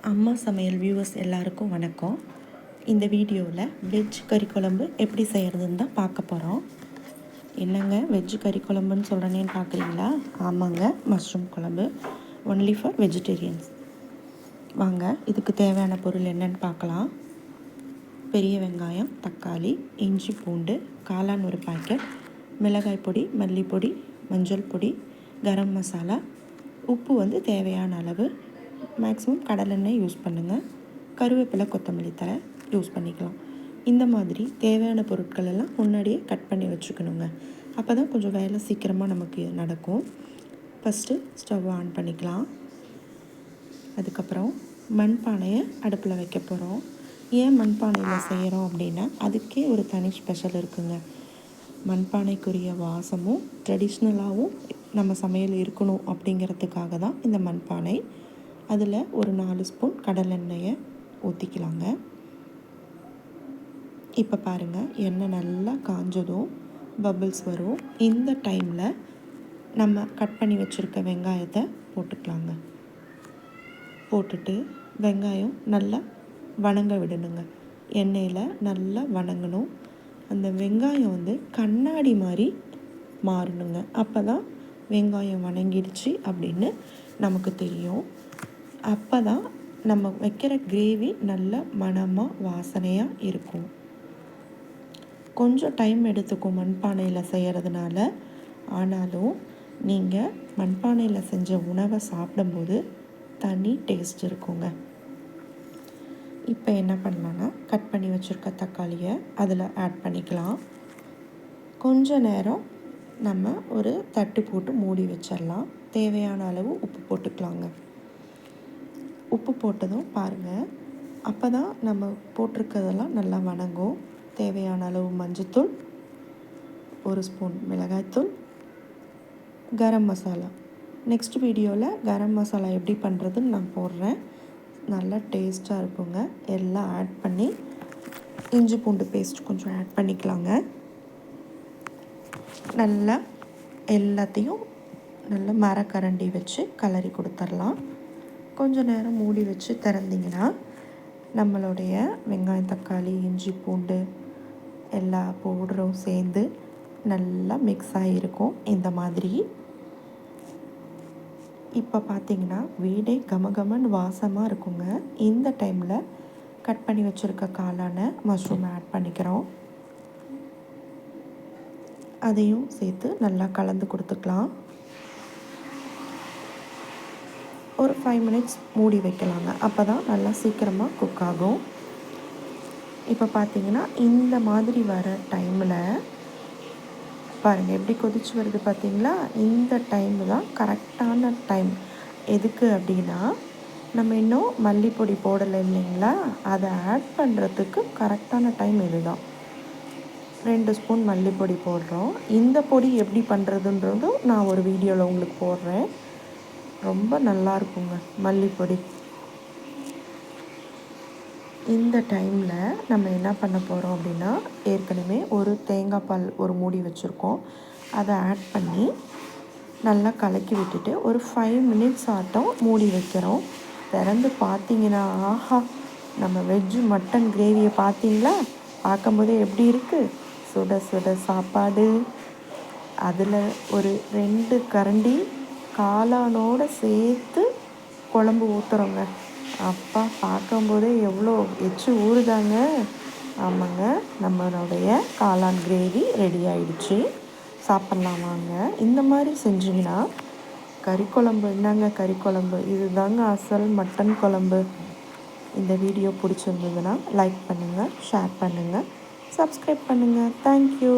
அம்மா சமையல் வியூவர்ஸ் எல்லாருக்கும் வணக்கம். இந்த வீடியோவில் வெஜ் கறி குழம்பு எப்படி செய்கிறதுன்னு தான் பார்க்க போகிறோம். என்னங்க வெஜ் கறி குழம்புன்னு சொல்கிறேன்னு பார்க்குறீங்களா? ஆமாங்க, மஷ்ரூம் குழம்பு ஒன்லி ஃபார் வெஜிடேரியன்ஸ். வாங்க இதுக்கு தேவையான பொருள் என்னன்னு பார்க்கலாம். பெரிய வெங்காயம், தக்காளி, இஞ்சி பூண்டு, காளான் ஒரு பாக்கெட், மிளகாய் பொடி, மல்லிப்பொடி, மஞ்சள் பொடி, கரம் மசாலா, உப்பு தேவையான அளவு, மேக்ஸிமம் கடலெண்ணெய் யூஸ் பண்ணுங்கள், கருவேப்பிலை, கொத்தமல்லி தழை யூஸ் பண்ணிக்கலாம். இந்த மாதிரி தேவையான பொருட்கள் எல்லாம் முன்னாடியே கட் பண்ணி வச்சுக்கணுங்க. அப்போ தான் கொஞ்சம் வேலை சீக்கிரமாக நமக்கு நடக்கும். ஃபஸ்ட்டு ஸ்டவ் ஆன் பண்ணிக்கலாம். அதுக்கப்புறம் மண்பானையை அடுப்பில் வைக்க போகிறோம். ஏன் மண்பானையில் செய்கிறோம் அப்படின்னா அதுக்கே ஒரு தனி ஸ்பெஷல் இருக்குங்க. மண்பானைக்குரிய வாசமும் ட்ரெடிஷ்னலாகவும் நம்ம சமையல் இருக்கணும் அப்படிங்கிறதுக்காக தான் இந்த மண்பானை. அதில் ஒரு 4 ஸ்பூன் கடலெண்ணெயை ஊற்றிக்கலாங்க. இப்போ பாருங்கள், எண்ணெய் நல்லா காஞ்சதும் பபிள்ஸ் வரும். இந்த டைமில் நம்ம கட் பண்ணி வச்சுருக்க வெங்காயத்தை போட்டுக்கலாங்க. போட்டுட்டு வெங்காயம் நல்லா வணங்க விடணுங்க. எண்ணெயில் நல்லா வணங்கணும். அந்த வெங்காயம் கண்ணாடி மாதிரி மாறணுங்க. அப்போ தான் வெங்காயம் வணங்கிடுச்சு அப்படின்னு நமக்கு தெரியும். அப்போ தான் நம்ம வைக்கிற கிரேவி நல்ல மணமாக வாசனையாக இருக்கும். கொஞ்சம் டைம் எடுத்துக்கும் மண்பானையில் செய்கிறதுனால. ஆனாலும் நீங்கள் மண்பானையில் செஞ்ச உணவை சாப்பிடும்போது தனி டேஸ்ட் இருக்குங்க. இப்போ என்ன பண்ணலான்னா கட் பண்ணி வச்சுருக்க தக்காளியை அதில் ஆட் பண்ணிக்கலாம். கொஞ்ச நேரம் நம்ம ஒரு தட்டு போட்டு மூடி வச்சிடலாம். தேவையான அளவு உப்பு போட்டுக்கலாங்க. உப்பு போட்டதும் பாருங்கள், அப்போ தான் நம்ம போட்டிருக்கிறதெல்லாம் நல்லா வணங்கும். தேவையான அளவு மஞ்சத்தூள், 1 ஸ்பூன் மிளகாய்த்தூள், கரம் மசாலா. நெக்ஸ்ட் வீடியோவில் கரம் மசாலா எப்படி பண்ணுறதுன்னு நான் போடுறேன். நல்லா டேஸ்ட்டாக இருக்குங்க. எல்லாம் ஆட் பண்ணி இஞ்சி பூண்டு பேஸ்ட் கொஞ்சம் ஆட் பண்ணிக்கலாங்க. நல்லா எல்லாத்தையும் நல்லா மரக்கரண்டி வச்சு கலரி கொடுத்துடலாம். கொஞ்சம் நேரம் மூடி வச்சு திறந்திங்கன்னா நம்மளுடைய வெங்காயம், தக்காளி, இஞ்சி பூண்டு எல்லா பவுடரும் சேர்ந்து நல்லா மிக்ஸ் ஆகிருக்கும். இந்த மாதிரி இப்போ பார்த்திங்கன்னா வீடே கமகமன்னு வாசமாக இருக்குங்க. இந்த டைமில் கட் பண்ணி வச்சுருக்க காளான மஷ்ரூம் ஆட் பண்ணிக்கிறோம். அதையும் சேர்த்து நல்லா கலந்து கொடுத்துக்கலாம். ஒரு 5 மினிட்ஸ் மூடி வைக்கலாங்க. அப்போ தான் நல்லா சீக்கிரமாக குக் ஆகும். இப்போ பார்த்திங்கன்னா இந்த மாதிரி வர டைமில் பாருங்கள் எப்படி கொதிச்சு வருது பார்த்திங்களா? இந்த டைம் தான் கரெக்டான டைம். எதுக்கு அப்படின்னா நம்ம இன்னும் மல்லிப்பொடி போடலை இல்லைங்களா? அதை ஆட் பண்ணுறதுக்கு கரெக்டான டைம் இதுதான். 2 ஸ்பூன் மல்லிப்பொடி போடுறோம். இந்த பொடி எப்படி பண்ணுறதுன்றதும் நான் ஒரு வீடியோவில் உங்களுக்கு போடுறேன். ரொம்ப நல்லா இருக்குங்க மல்லிப்பொடி. இந்த டைமில் நம்ம என்ன பண்ண போகிறோம் அப்படின்னா ஏற்கனவே ஒரு தேங்காய் பால் ஒரு மூடி வச்சுருக்கோம். அதை ஆட் பண்ணி நல்லா கலக்கி விட்டுட்டு ஒரு 5 மினிட்ஸ் ஆட்டம் மூடி வைக்கிறோம். திறந்து பார்த்தீங்கன்னா ஆஹா, நம்ம வெஜ்ஜு மட்டன் கிரேவியை பார்த்தீங்களா? பார்க்கும்போதே எப்படி இருக்குது? சுட சுட சாப்பாடு, அதில் ஒரு 2 கரண்டி காளானோடு சேர்த்து குழம்பு ஊற்றுறோங்க. அப்பா, பார்க்கும்போதே எவ்வளோ எச்சு ஊறுதாங்க. ஆமாங்க, நம்மளுடைய காளான் கிரேவி ரெடி ஆயிடுச்சு. சாப்பிட்லாம் வாங்க. இந்த மாதிரி செஞ்சிங்கன்னா கறி குழம்பு என்னங்க கறி குழம்பு, இது தாங்க அசல் மட்டன் குழம்பு. இந்த வீடியோ பிடிச்சிருந்ததுன்னா லைக் பண்ணுங்கள், ஷேர் பண்ணுங்கள், சப்ஸ்கிரைப் பண்ணுங்கள். தேங்க்யூ.